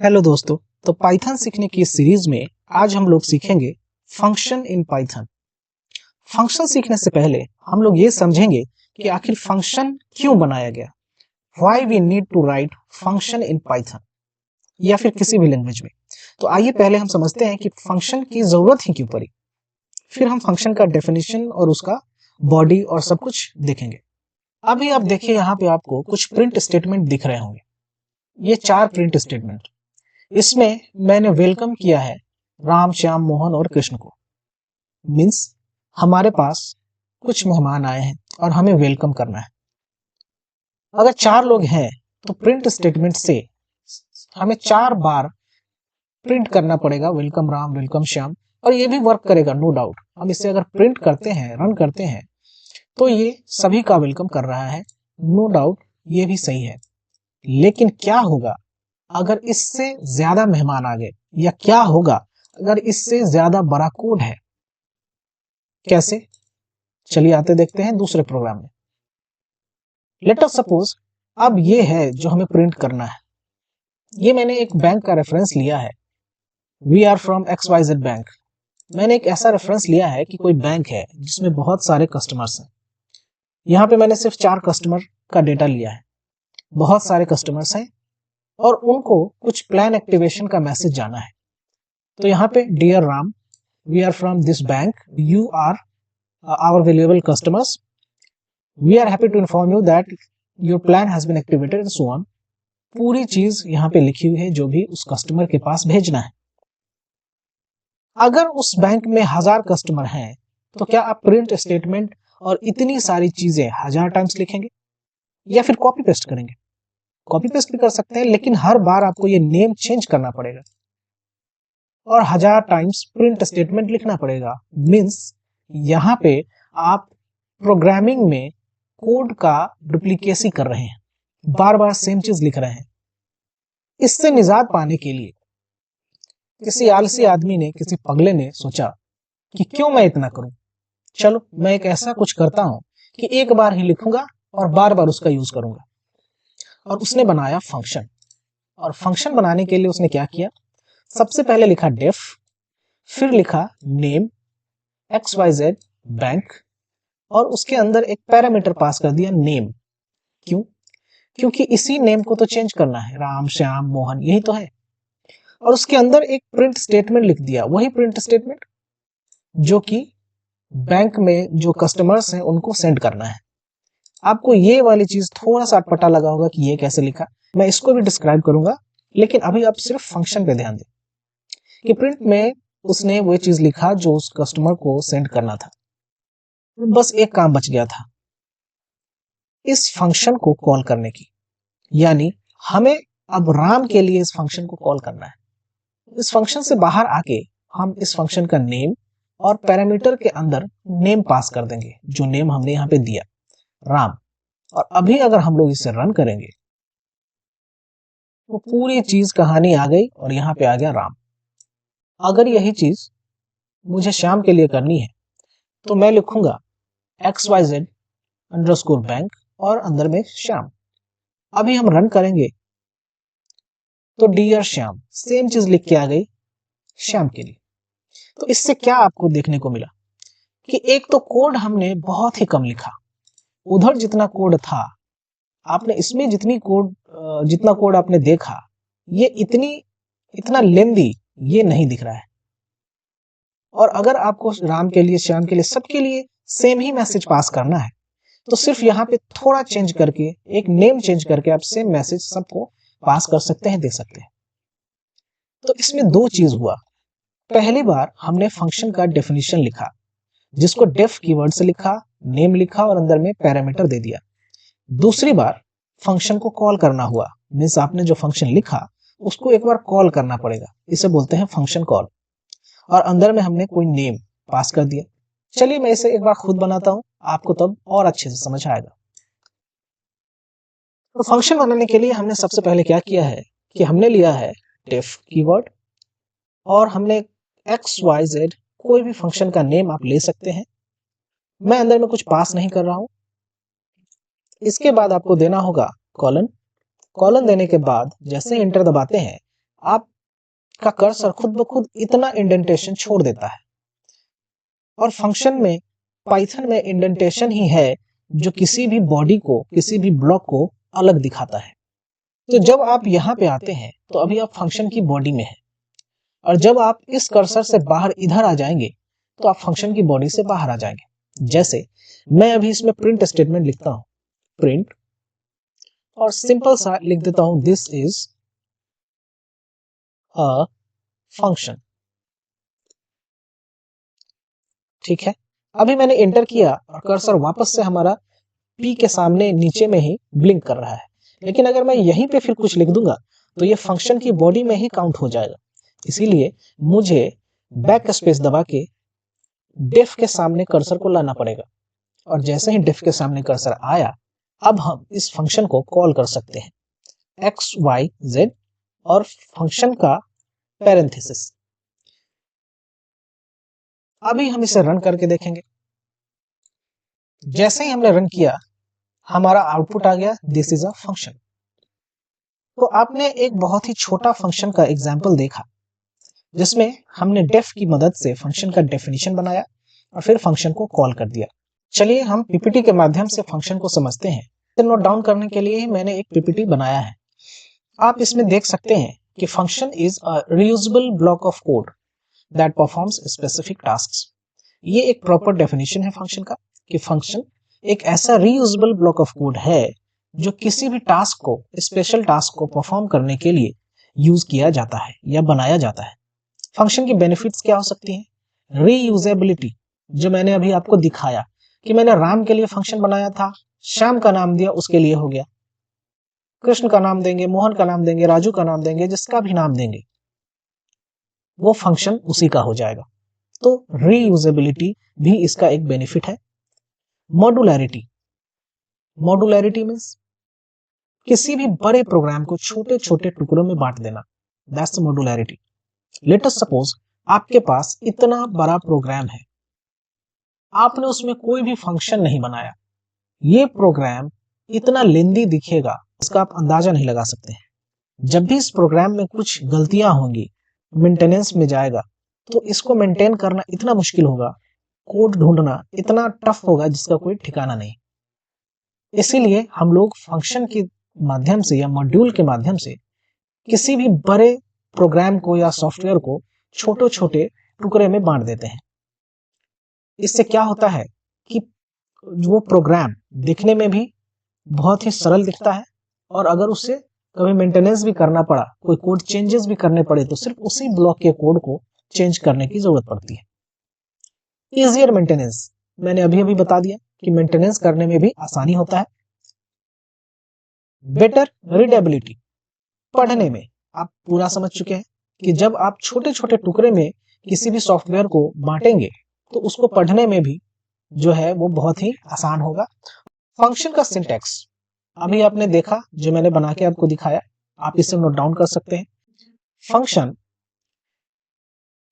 Hello दोस्तों। तो Python सीखने की इस सीरीज में आज हम लोग सीखेंगे फंक्शन इन पाइथन। फंक्शन सीखने से पहले हम लोग ये समझेंगे कि आखिर फंक्शन क्यों बनाया गया, why we need to write function in Python या फिर किसी भी लैंग्वेज में। तो आइए पहले हम समझते हैं कि फंक्शन की जरूरत ही क्यों पड़ी, फिर हम फंक्शन का डेफिनेशन और उसका बॉडी और सब कुछ देखेंगे। अभी आप देखिए, यहाँ पे आपको कुछ प्रिंट स्टेटमेंट दिख रहे होंगे। ये 4 प्रिंट स्टेटमेंट, इसमें मैंने वेलकम किया है राम, श्याम, मोहन और कृष्ण को। मीन्स हमारे पास कुछ मेहमान आए हैं और हमें वेलकम करना है। अगर 4 लोग हैं तो प्रिंट स्टेटमेंट से हमें 4 बार प्रिंट करना पड़ेगा वेलकम राम, वेलकम श्याम, और ये भी वर्क करेगा नो डाउट। हम इसे अगर प्रिंट करते हैं, रन करते हैं, तो ये सभी का वेलकम कर रहा है, नो डाउट ये भी सही है। लेकिन क्या होगा अगर इससे ज्यादा मेहमान आ गए, या क्या होगा अगर इससे ज्यादा बड़ा कोड है? कैसे? चलिए आते देखते हैं दूसरे प्रोग्राम में। लेट अस सपोज अब ये है जो हमें प्रिंट करना है। ये मैंने एक बैंक का रेफरेंस लिया है, we are from XYZ bank. मैंने एक ऐसा रेफरेंस लिया है कि कोई बैंक है जिसमें बहुत सारे कस्टमर्स हैं। यहाँ पे मैंने सिर्फ 4 कस्टमर का डेटा लिया है। बहुत सारे कस्टमर्स हैं और उनको कुछ प्लान एक्टिवेशन का मैसेज जाना है। तो यहाँ पे dear Ram, we are from this bank, you are our valuable customers, we are happy to inform you that your plan has been activated and so on। पूरी चीज यहाँ पे लिखी हुई है जो भी उस कस्टमर के पास भेजना है। अगर उस बैंक में 1000 कस्टमर हैं तो क्या आप प्रिंट स्टेटमेंट और इतनी सारी चीजें 1000 टाइम्स लिखेंगे या फिर कॉपी पेस्ट करेंगे? कॉपी पेस्ट भी कर सकते हैं, लेकिन हर बार आपको ये नेम चेंज करना पड़ेगा और 1000 टाइम्स प्रिंट स्टेटमेंट लिखना पड़ेगा। मीन्स यहाँ पे आप प्रोग्रामिंग में कोड का डुप्लीकेसी कर रहे हैं, बार बार सेम चीज लिख रहे हैं। इससे निजात पाने के लिए किसी आलसी आदमी ने, किसी पगले ने सोचा कि क्यों मैं इतना करूं, चलो मैं एक ऐसा कुछ करता हूं कि एक बार ही लिखूंगा और बार बार उसका यूज करूंगा। और उसने बनाया फंक्शन। और फंक्शन बनाने के लिए उसने क्या किया, सबसे पहले लिखा डेफ, फिर लिखा नेम XYZ बैंक, और उसके अंदर एक पैरामीटर पास कर दिया नेम। क्यों? क्योंकि इसी नेम को तो चेंज करना है, राम, श्याम, मोहन, यही तो है। और उसके अंदर एक प्रिंट स्टेटमेंट लिख दिया, वही प्रिंट स्टेटमेंट जो कि बैंक में जो कस्टमर्स हैं उनको सेंड करना है। आपको ये वाली चीज थोड़ा सा अटपटा लगा होगा कि ये कैसे लिखा, मैं इसको भी डिस्क्राइब करूंगा, लेकिन अभी आप सिर्फ फंक्शन पे ध्यान दें कि प्रिंट में उसने वो चीज लिखा जो उस कस्टमर को सेंड करना था। बस एक काम बच गया था, इस फंक्शन को कॉल करने की। यानी हमें अब राम के लिए इस फंक्शन को कॉल करना है। इस फंक्शन से बाहर आके हम इस फंक्शन का नेम और पैरामीटर के अंदर नेम पास कर देंगे, जो नेम हमने यहाँ पे दिया राम। और अभी अगर हम लोग इसे रन करेंगे तो पूरी चीज कहानी आ गई और यहाँ पे आ गया राम। अगर यही चीज मुझे श्याम के लिए करनी है तो मैं लिखूंगा XYZ बैंक और अंदर में श्याम। अभी हम रन करेंगे तो डियर श्याम, सेम चीज लिख के आ गई श्याम के लिए। तो इससे क्या आपको देखने को मिला कि एक तो कोड हमने बहुत ही कम लिखा, उधर जितना कोड था आपने इसमें जितना कोड आपने देखा, ये इतना लेंदी ये नहीं दिख रहा है। और अगर आपको राम के लिए, श्याम के लिए, सबके लिए सेम ही मैसेज पास करना है तो सिर्फ यहाँ पे थोड़ा चेंज करके, एक नेम चेंज करके आप सेम मैसेज सबको पास कर सकते हैं, दे सकते हैं। तो इसमें 2 चीज हुआ। पहली बार हमने फंक्शन का डेफिनेशन लिखा, जिसको डेफ कीवर्ड से लिखा, नेम लिखा और अंदर में पैरामीटर दे दिया। दूसरी बार फंक्शन को कॉल करना हुआ, मीन्स आपने जो फंक्शन लिखा उसको एक बार कॉल करना पड़ेगा, इसे बोलते हैं फंक्शन कॉल। और अंदर में हमने कोई नेम पास कर दिया। चलिए मैं इसे एक बार खुद बनाता हूं, आपको तब और अच्छे से समझ आएगा। तो फंक्शन बनाने के लिए हमने सबसे पहले क्या किया है कि हमने लिया है डेफ कीवर्ड और हमने XYZ, कोई भी फंक्शन का नेम आप ले सकते हैं। मैं अंदर में कुछ पास नहीं कर रहा हूं। इसके बाद आपको देना होगा कॉलन। कॉलन देने के बाद जैसे इंटर दबाते हैं आपका कर्सर खुद ब खुद इतना इंडेंटेशन छोड़ देता है। और फंक्शन में, पाइथन में इंडेंटेशन ही है जो किसी भी बॉडी को, किसी भी ब्लॉक को अलग दिखाता है। तो जब आप यहाँ पे आते हैं तो अभी आप फंक्शन की बॉडी में हैं, और जब आप इस कर्सर से बाहर इधर आ जाएंगे तो आप फंक्शन की बॉडी से बाहर आ जाएंगे। जैसे मैं अभी इसमें प्रिंट स्टेटमेंट लिखता हूं, प्रिंट, और सिंपल सा लिख देता हूं दिस इज अ फंक्शन। ठीक है, अभी मैंने एंटर किया और कर्सर वापस से हमारा पी के सामने नीचे में ही ब्लिंक कर रहा है। लेकिन अगर मैं यहीं पे फिर कुछ लिख दूंगा तो ये फंक्शन की बॉडी में ही काउंट हो जाएगा। इसीलिए मुझे बैक स्पेस दबा के डेफ के सामने कर्सर को लाना पड़ेगा, और जैसे ही डेफ के सामने कर्सर आया, अब हम इस फंक्शन को कॉल कर सकते हैं एक्स वाई जेड और फंक्शन का पैरेंथेसिस। अभी हम इसे रन करके देखेंगे। जैसे ही हमने रन किया, हमारा आउटपुट आ गया दिस इज अ फंक्शन। तो आपने एक बहुत ही छोटा फंक्शन का एग्जाम्पल देखा, जिसमें हमने डेफ की मदद से फंक्शन का डेफिनेशन बनाया और फिर फंक्शन को कॉल कर दिया। चलिए हम पीपीटी के माध्यम से फंक्शन को समझते हैं। नोट डाउन करने के लिए ही मैंने एक पीपीटी बनाया है। आप इसमें देख सकते हैं कि function is a reusable block of code that performs specific tasks. ये एक प्रॉपर डेफिनेशन है फंक्शन का, कि फंक्शन एक ऐसा रीयूजेबल ब्लॉक ऑफ कोड है जो किसी भी टास्क को, स्पेशल टास्क को परफॉर्म करने के लिए यूज किया जाता है या बनाया जाता है। फंक्शन की बेनिफिट्स क्या हो सकती हैं? रीयूजेबिलिटी, जो मैंने अभी आपको दिखाया कि मैंने राम के लिए फंक्शन बनाया था, श्याम का नाम दिया, उसके लिए हो गया। कृष्ण का नाम देंगे, मोहन का नाम देंगे, राजू का नाम देंगे, जिसका भी नाम देंगे वो फंक्शन उसी का हो जाएगा। तो रीयूजेबिलिटी भी इसका एक बेनिफिट है। मॉड्युलैरिटी, मॉड्युलैरिटी मींस किसी भी बड़े प्रोग्राम को छोटे छोटे टुकड़ों में बांट देना, that's modularity. Let us suppose आपके पास इतना बड़ा प्रोग्राम है, आपने उसमें कोई भी फंक्शन नहीं बनाया। ये प्रोग्राम इतना लेंदी दिखेगा, इसका आप अंदाजा नहीं लगा सकते हैं। जब भी इस प्रोग्राम में कुछ गलतियां होंगी, मेंटेनेंस में जाएगा, तो इसको मेंटेन करना इतना मुश्किल होगा, कोड ढूंढना इतना टफ होगा जिसका कोई ठिकाना नहीं। इसीलिए हम लोग फंक्शन के माध्यम से या मॉड्यूल के माध्यम से किसी भी बड़े प्रोग्राम को या सॉफ्टवेयर को छोटे छोटे टुकड़े में बांट देते हैं। इससे क्या होता है कि वो प्रोग्राम दिखने में भी बहुत ही सरल दिखता है, और अगर उससे कभी मेंटेनेंस भी करना पड़ा, कोई कोड चेंजेस भी करने पड़े, तो सिर्फ उसी ब्लॉक के कोड को चेंज करने की जरूरत पड़ती है। इजियर मेंटेनेंस, मैंने अभी अभी बता दिया कि मेंटेनेंस करने में भी आसानी होता है। बेटर रीडेबिलिटी, पढ़ने में आप पूरा समझ चुके हैं कि जब आप छोटे छोटे टुकड़े में किसी भी सॉफ्टवेयर को बांटेंगे तो उसको पढ़ने में भी जो है वो बहुत ही आसान होगा। फंक्शन का सिंटैक्स अभी आपने देखा, जो मैंने बना के आपको दिखाया, आप इसे नोट डाउन कर सकते हैं। फंक्शन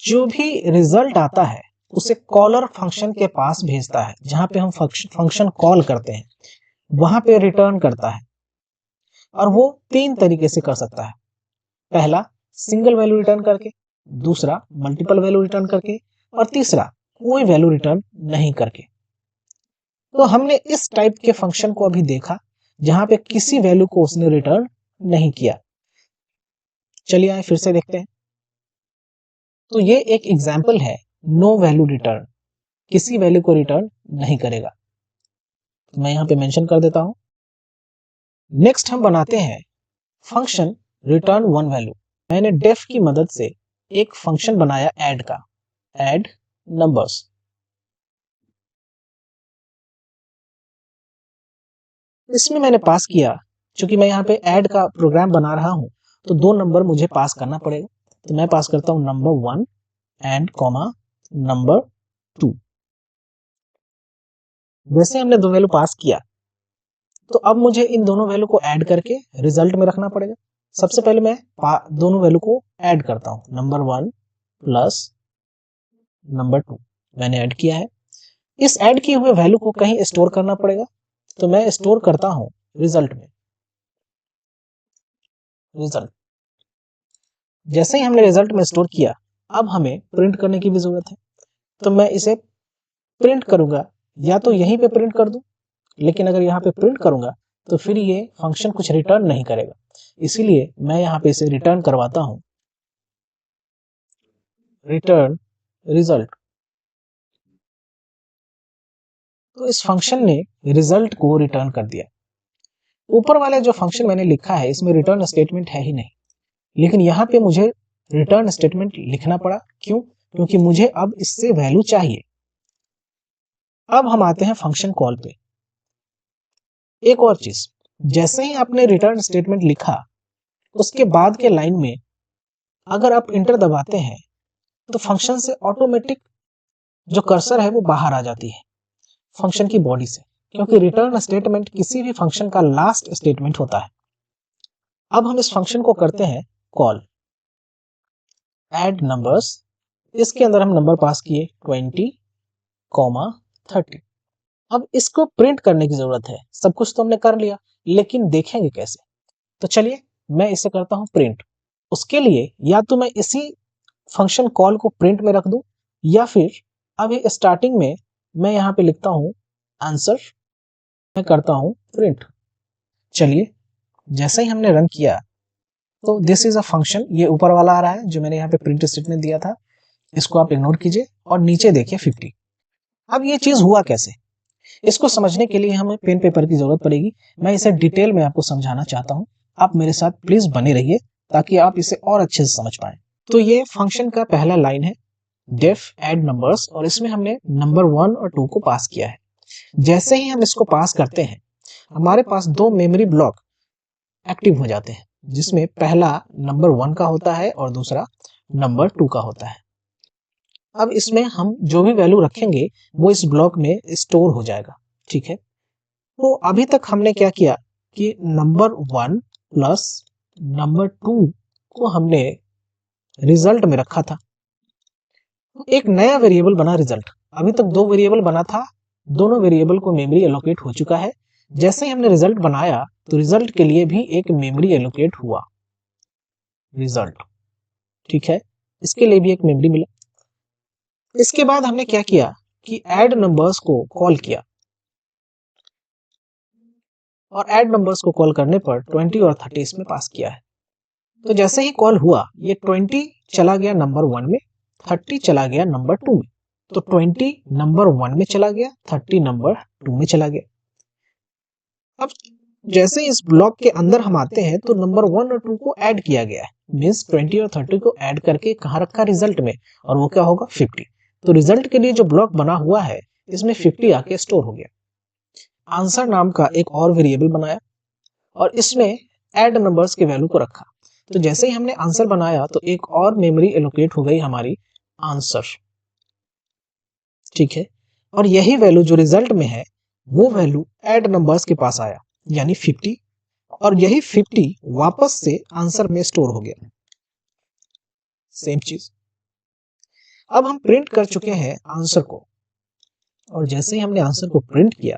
जो भी रिजल्ट आता है उसे कॉलर फंक्शन के पास भेजता है, जहां पे हम फंक्शन कॉल करते हैं वहां पे रिटर्न करता है, और वो तीन तरीके से कर सकता है। पहला सिंगल वैल्यू रिटर्न करके, दूसरा मल्टीपल वैल्यू रिटर्न करके, और तीसरा कोई वैल्यू रिटर्न नहीं करके। तो हमने इस टाइप के फंक्शन को अभी देखा जहां पे किसी वैल्यू को उसने रिटर्न नहीं किया। चलिए आए फिर से देखते हैं। तो ये एक एग्जाम्पल है नो वैल्यू रिटर्न, किसी वैल्यू को रिटर्न नहीं करेगा। तो मैं यहां पे मेंशन कर देता हूं। नेक्स्ट हम बनाते हैं फंक्शन रिटर्न वन वैल्यू। मैंने डेफ की मदद से एक फंक्शन बनाया ऐड का, ऐड नंबर्स। इसमें मैंने पास किया, क्योंकि मैं यहाँ पे ऐड का प्रोग्राम बना रहा हूं तो दो नंबर मुझे पास करना पड़ेगा। तो मैं पास करता हूं नंबर 1 एंड कॉमा नंबर 2। वैसे हमने दो वैल्यू पास किया, तो अब मुझे इन दोनों वैल्यू को ऐड करके रिजल्ट में रखना पड़ेगा। सबसे पहले मैं दोनों वैल्यू को ऐड करता हूं, नंबर 1 प्लस नंबर 2 मैंने ऐड किया है। इस ऐड किए हुए वैल्यू को कहीं स्टोर करना पड़ेगा, तो मैं स्टोर करता हूं रिजल्ट में, रिजल्ट। जैसे ही हमने रिजल्ट में स्टोर किया, अब हमें प्रिंट करने की भी जरूरत है। तो मैं इसे प्रिंट करूंगा, या तो यहीं पे प्रिंट कर दूं, लेकिन अगर यहाँ पे प्रिंट करूंगा तो फिर ये फंक्शन कुछ रिटर्न नहीं करेगा, इसीलिए मैं यहाँ पे इसे रिटर्न करवाता हूं, रिटर्न रिजल्ट। तो इस फंक्शन ने रिजल्ट को रिटर्न कर दिया। ऊपर वाले जो फंक्शन मैंने लिखा है इसमें रिटर्न स्टेटमेंट है ही नहीं, लेकिन यहाँ पे मुझे रिटर्न स्टेटमेंट लिखना पड़ा। क्यों? क्योंकि मुझे अब इससे वैल्यू चाहिए। अब हम आते हैं फंक्शन कॉल पे। एक और चीज, जैसे ही आपने रिटर्न स्टेटमेंट लिखा, उसके बाद के लाइन में अगर आप इंटर दबाते हैं तो फंक्शन से ऑटोमेटिक जो कर्सर है वो बाहर आ जाती है फंक्शन की बॉडी से, क्योंकि रिटर्न स्टेटमेंट किसी भी फंक्शन का लास्ट स्टेटमेंट होता है। अब हम इस फंक्शन को करते हैं कॉल, ऐड नंबर्स। इसके अंदर हम नंबर पास किए 20, 30। अब इसको प्रिंट करने की जरूरत है। सब कुछ तो हमने कर लिया, लेकिन देखेंगे कैसे? तो चलिए मैं इसे करता हूं प्रिंट। उसके लिए या तो मैं इसी फंक्शन कॉल को प्रिंट में रख दूं, या फिर अभी स्टार्टिंग में मैं यहां पे लिखता हूं आंसर, मैं करता हूं प्रिंट। चलिए, जैसे ही हमने रन किया तो दिस इज अ फंक्शन, ये ऊपर वाला आ रहा है जो मैंने यहाँ पे प्रिंट स्टेटमेंट दिया था, इसको आप इग्नोर कीजिए और नीचे देखिए 50। अब ये चीज हुआ कैसे, इसको समझने के लिए हमें पेन पेपर की जरूरत पड़ेगी। मैं इसे डिटेल में आपको समझाना चाहता हूं, आप मेरे साथ प्लीज बने रहिए ताकि आप इसे और अच्छे से समझ पाए। तो ये फंक्शन का पहला लाइन है डेफ एड नंबर्स, और इसमें हमने नंबर 1 और 2 को पास किया है। जैसे ही हम इसको पास करते हैं, हमारे पास दो मेमोरी ब्लॉक एक्टिव हो जाते हैं, जिसमें पहला नंबर 1 का होता है और दूसरा नंबर 2 का होता है। अब इसमें हम जो भी वैल्यू रखेंगे वो इस ब्लॉक में स्टोर हो जाएगा। ठीक है, तो अभी तक हमने क्या किया कि नंबर 1 प्लस नंबर 2 को हमने रिजल्ट में रखा था। एक नया वेरिएबल बना रिजल्ट। अभी तक दो वेरिएबल बना था, दोनों वेरिएबल को मेमोरी एलोकेट हो चुका है। जैसे ही हमने रिजल्ट बनाया तो रिजल्ट के लिए भी एक मेमोरी एलोकेट हुआ, रिजल्ट। ठीक है, इसके लिए भी एक मेमोरी मिला। इसके बाद हमने क्या किया कि ऐड नंबर्स को कॉल किया, और ऐड नंबर्स को कॉल करने पर 20 और 30 इसमें पास किया है। तो जैसे ही कॉल हुआ, ये 20 चला गया नंबर 1 में, 30 चला गया नंबर 2 में। तो 20 नंबर 1 में चला गया, 30 नंबर 2 में चला गया। अब जैसे इस ब्लॉक के अंदर हम आते हैं तो नंबर 1 और 2 को ऐड किया गया है, मींस 20 और 30 को ऐड करके कहाँ रखा? रिजल्ट में, और वो क्या होगा? 50। तो रिजल्ट के लिए जो ब्लॉक बना हुआ है इसमें 50 आके स्टोर हो गया। आंसर नाम का एक और वेरिएबल बनाया और इसमें ऐड नंबर्स के वैल्यू को रखा। तो जैसे ही हमने आंसर बनाया तो एक और मेमोरी एलोकेट हो गई हमारी आंसर। ठीक है, और यही वैल्यू जो रिजल्ट में है वो वैल्यू ऐड नंबर्स के पास आया, यानी 50, और यही 50 वापस से आंसर में स्टोर हो गया। सेम चीज अब हम प्रिंट कर चुके हैं आंसर को, और जैसे ही हमने आंसर को प्रिंट किया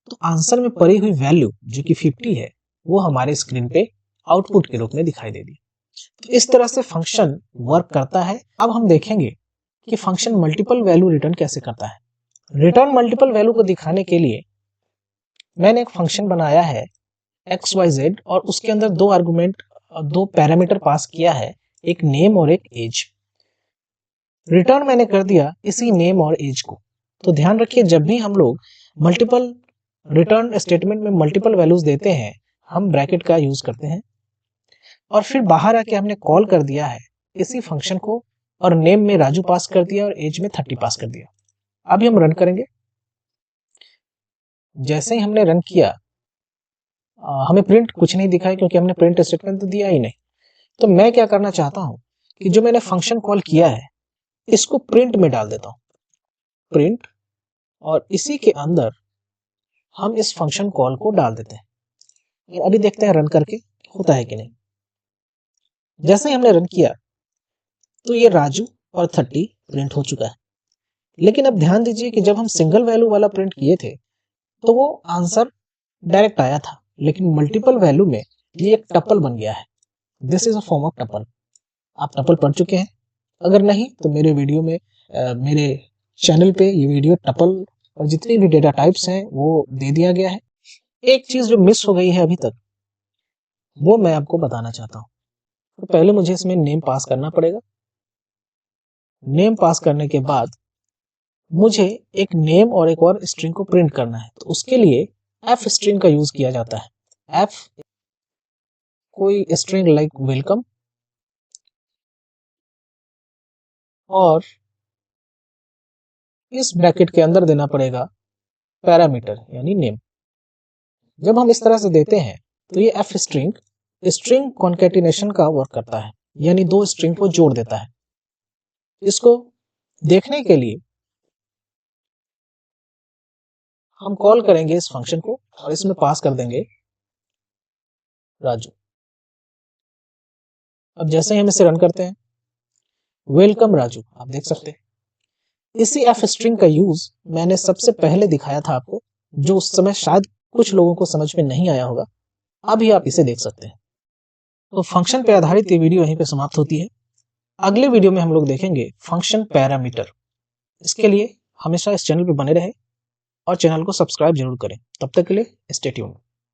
तो आंसर में पड़ी हुई वैल्यू जो कि 50 है वो हमारे स्क्रीन पे आउटपुट के रूप में दिखाई दे दी। तो इस तरह से फंक्शन वर्क करता है। अब हम देखेंगे कि फंक्शन मल्टीपल वैल्यू रिटर्न कैसे करता है। रिटर्न मल्टीपल वैल्यू को दिखाने के लिए मैंने एक फंक्शन बनाया है xyz, और उसके अंदर दो आर्गुमेंट, दो पैरामीटर पास किया है, एक नेम और एक एज। रिटर्न मैंने कर दिया इसी नेम और एज को। तो ध्यान रखिए, जब भी हम लोग मल्टीपल रिटर्न स्टेटमेंट में मल्टीपल वैल्यूज देते हैं, हम ब्रैकेट का यूज करते हैं, और फिर बाहर आके हमने कॉल कर दिया है इसी फंक्शन को, और नेम में राजू पास कर दिया और एज में 30 पास कर दिया। अभी हम रन करेंगे। जैसे ही हमने रन किया, हमें प्रिंट कुछ नहीं दिखा है क्योंकि हमने प्रिंट स्टेटमेंट तो दिया ही नहीं। तो मैं क्या करना चाहता हूं कि जो मैंने फंक्शन कॉल किया है इसको प्रिंट में डाल देता हूं, प्रिंट, और इसी के अंदर हम इस फंक्शन कॉल को डाल देते हैं। और अभी देखते हैं रन करके होता है कि नहीं। जैसे ही हमने रन किया तो ये राजू और 30 प्रिंट हो चुका है। लेकिन अब ध्यान दीजिए कि जब हम सिंगल वैल्यू वाला प्रिंट किए थे तो वो आंसर डायरेक्ट आया था, लेकिन मल्टीपल वैल्यू में ये एक टपल बन गया है। This is a form of tuple. आप टपल पढ़ चुके हैं? अगर नहीं तो मेरे वीडियो में मेरे चैनल पे ये वीडियो टपल और जितने भी डेटा टाइप्स हैं वो दे दिया गया है। एक चीज जो मिस हो गई है अभी तक, वो मैं आपको बताना चाहता हूँ। तो पहले मुझे इसमें नेम पास करना पड़ेगा। नेम पास करने के बाद मुझे एक नेम और एक और स्ट्रिंग को प्रिंट करना है, तो उसके लिए एफ स्ट्रिंग का यूज किया जाता है। एफ कोई स्ट्रिंग लाइक वेलकम और इस ब्रैकेट के अंदर देना पड़ेगा पैरामीटर यानी नेम। जब हम इस तरह से देते हैं तो ये एफ स्ट्रिंग स्ट्रिंग कॉन्केटिनेशन का वर्क करता है, यानी दो स्ट्रिंग को जोड़ देता है। इसको देखने के लिए हम कॉल करेंगे इस फंक्शन को और इसमें पास कर देंगे राजू। अब जैसे ही हम इसे रन करते हैं, वेलकम राजू आप देख सकते हैं। इसी एफ स्ट्रिंग का यूज मैंने सबसे पहले दिखाया था आपको, जो उस समय शायद कुछ लोगों को समझ में नहीं आया होगा। अभी आप इसे देख सकते हैं। तो फंक्शन पे आधारित ये वीडियो यहीं पे समाप्त होती है। अगले वीडियो में हम लोग देखेंगे फंक्शन पैरामीटर। इसके लिए हमेशा इस चैनल पे बने रहे और चैनल को सब्सक्राइब जरूर करें। तब तक के लिए स्टे ट्यून्ड।